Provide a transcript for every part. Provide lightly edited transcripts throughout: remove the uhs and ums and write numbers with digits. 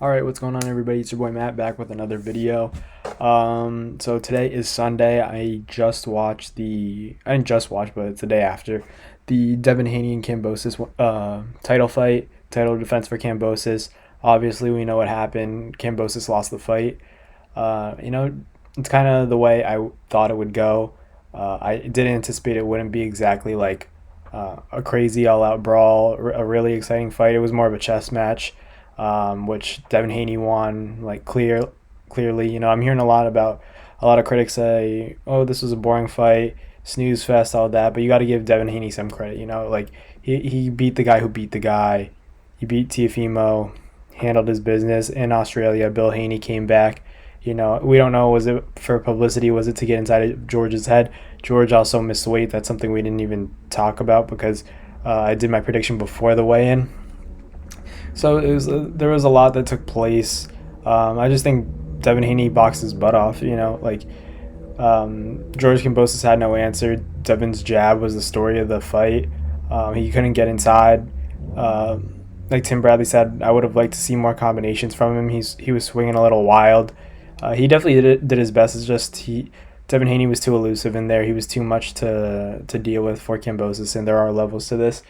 All right, what's going on, everybody? It's your boy Matt back with another video. So today is Sunday. I didn't just watch, but it's the day after the Devin Haney and Kambosos title fight, title defense for Kambosos. Obviously, we know what happened. Kambosos lost the fight. It's kind of the way I thought it would go. I did anticipate it wouldn't be exactly like a crazy all-out brawl, a really exciting fight. It was more of a chess match, which Devin Haney won like clearly. I'm hearing a lot of critics say, "Oh, this was a boring fight, snooze fest, all that." But you got to give Devin Haney some credit. Like he beat the guy who beat the guy. He beat Tiafimo, handled his business in Australia. Bill Haney came back. We don't know, was it for publicity? Was it to get inside of George's head? George also missed weight. That's something we didn't even talk about because I did my prediction before the weigh-in. So there was a lot that took place. I just think Devin Haney boxed his butt off. George Kambosos had no answer. Devin's jab was the story of the fight. He couldn't get inside. Like Tim Bradley said, I would have liked to see more combinations from him. He was swinging a little wild. He definitely did his best. It's just Devin Haney was too elusive in there. He was too much to deal with for Kambosos, and there are levels to this.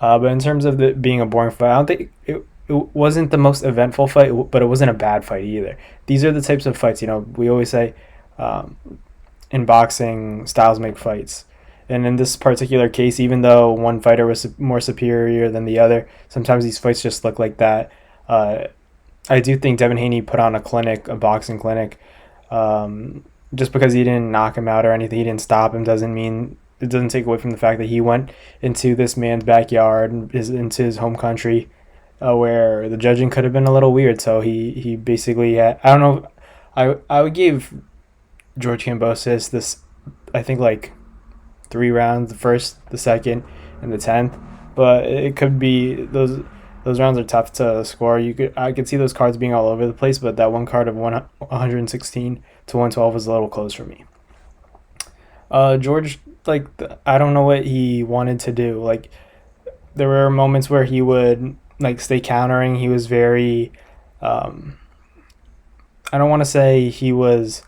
But in terms of being a boring fight, I don't think it wasn't the most eventful fight, but it wasn't a bad fight either. These are the types of fights, we always say um, in boxing, styles make fights. And in this particular case, even though one fighter was more superior than the other, sometimes these fights just look like that. Uh, I do think Devin Haney put on a boxing clinic. Just because he didn't knock him out or anything, he didn't stop him, it doesn't take away from the fact that he went into this man's backyard, into his home country, where the judging could have been a little weird. So he basically had, I don't know. I would give George Kambosos this, I think, like 3 rounds: the first, the second, and the 10th. But it could be those rounds are tough to score. I could see those cards being all over the place, but that one card of 116 to 112 was a little close for me. George, like, I don't know what he wanted to do. Like, there were moments where he would like stay countering. He was very, um, I don't want to say he was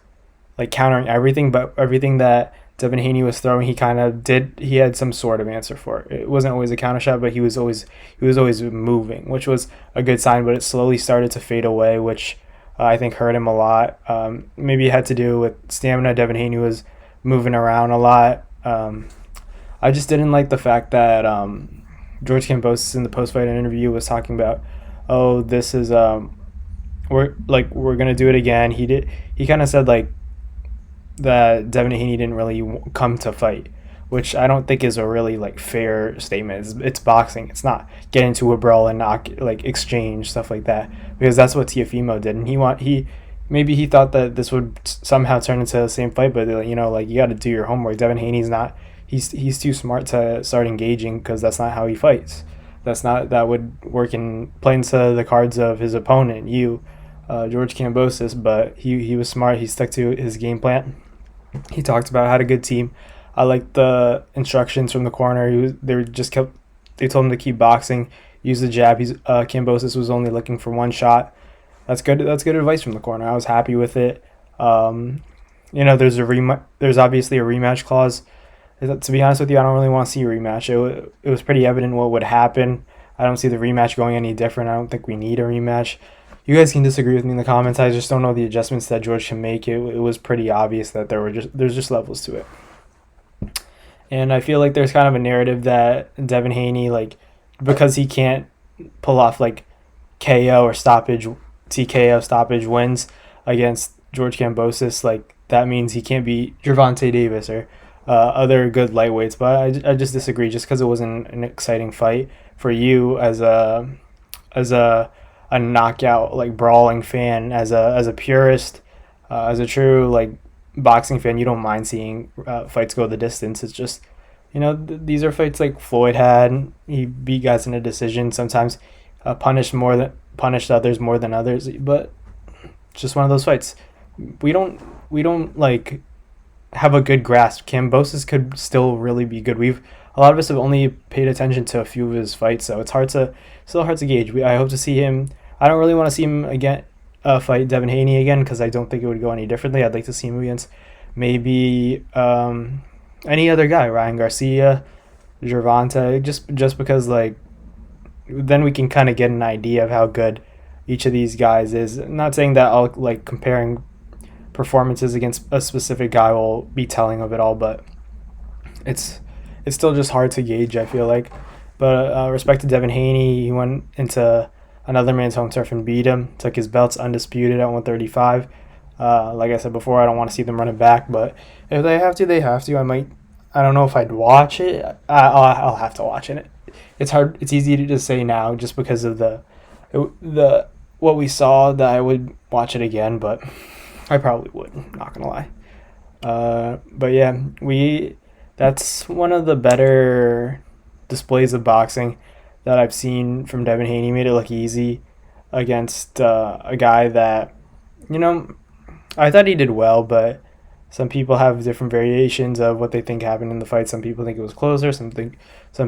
like countering everything, but everything that Devin Haney was throwing, he kind of did. He had some sort of answer for it. It wasn't always a counter shot, but he was always moving, which was a good sign. But it slowly started to fade away, which I think hurt him a lot. Maybe it had to do with stamina. Devin Haney was moving around a lot. I just didn't like the fact that George Kambosos in the post fight interview was talking about, oh, this is we're gonna do it again. He kind of said like that Devin Haney didn't really come to fight, which I don't think is a really like fair statement. It's boxing. It's not get into a brawl and knock, like, exchange stuff like that, because that's what Tiafimo did, and maybe he thought that this would somehow turn into the same fight, but like, you got to do your homework. Devin Haney's not. He's too smart to start engaging, because that's not how he fights. That would work in playing to the cards of his opponent, George Kambosos. But he was smart. He stuck to his game plan. He talked about had a good team. I liked the instructions from the corner. They told him to keep boxing, use the jab. Kambosos was only looking for one shot. That's good. That's good advice from the corner. I was happy with it. There's obviously a rematch clause. To be honest with you, I don't really want to see a rematch. It was pretty evident what would happen. I don't see the rematch going any different. I don't think we need a rematch. You guys can disagree with me in the comments. I just don't know the adjustments that George can make. It was pretty obvious that there's just levels to it. And I feel like there's kind of a narrative that Devin Haney, like, because he can't pull off like KO or stoppage, TKO stoppage wins against George Kambosos, like, that means he can't beat Gervonta Davis or other good lightweights. But I just disagree. Just because it wasn't an exciting fight for you as a knockout, like, brawling fan, as a purist, as a true, like, boxing fan, you don't mind seeing fights go the distance. It's just, these are fights like Floyd had. He beat guys in a decision. Sometimes punished others more than others, but it's just one of those fights. We don't like have a good grasp. Kambosos could still really be good. A lot of us have only paid attention to a few of his fights, so it's still hard to gauge. I hope to see him. I don't really want to see him again fight Devin Haney again because I don't think it would go any differently. I'd like to see him against maybe any other guy, Ryan Garcia, Gervonta, just because like then we can kind of get an idea of how good each of these guys is. I'm not saying that I'll like comparing performances against a specific guy will be telling of it all, but it's still just hard to gauge, I feel like. But respect to Devin Haney, he went into another man's home turf and beat him. Took his belts undisputed at 135. Like I said before, I don't want to see them running back, but if they have to, they have to. I might. I don't know if I'd watch it. I'll have to watch it. It's hard. It's easy to just say now, just because of the what we saw, that I would watch it again, but I probably would. Not gonna lie. But yeah, that's one of the better displays of boxing that I've seen from Devin Haney. He made it look easy against a guy that, I thought he did well, but some people have different variations of what they think happened in the fight. Some people think it was closer. Some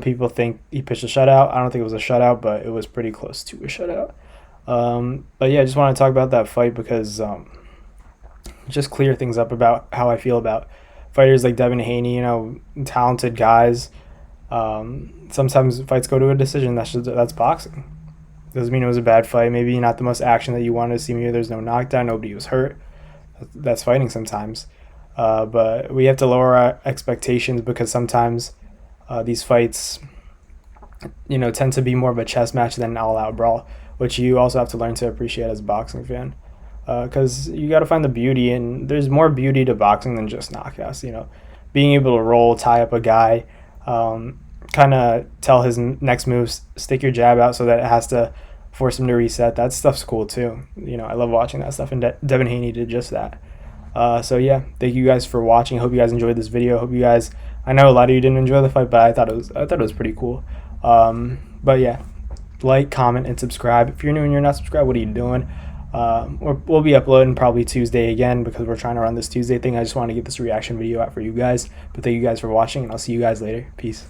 people think he pitched a shutout. I don't think it was a shutout, but it was pretty close to a shutout. But yeah, I just want to talk about that fight because just clear things up about how I feel about fighters like Devin Haney, talented guys. Sometimes fights go to a decision. That's boxing. Doesn't mean it was a bad fight. Maybe not the most action that you wanted to see. Maybe there's no knockdown. Nobody was hurt. That's fighting sometimes. But we have to lower our expectations because sometimes these fights, tend to be more of a chess match than an all-out brawl, which you also have to learn to appreciate as a boxing fan. Because you got to find the beauty, and there's more beauty to boxing than just knockouts. Being able to roll, tie up a guy, kind of tell his next moves, stick your jab out so that it has to force him to reset. That stuff's cool too. I love watching that stuff, and Devin Haney did just that. So yeah, thank you guys for watching. Hope you guys enjoyed this video. Hope you guys. I know a lot of you didn't enjoy the fight, but I thought it was pretty cool. But yeah, like, comment, and subscribe. If you're new and you're not subscribed, what are you doing? We'll be uploading probably Tuesday again because we're trying to run this Tuesday thing. I just want to get this reaction video out for you guys. But thank you guys for watching, and I'll see you guys later. Peace.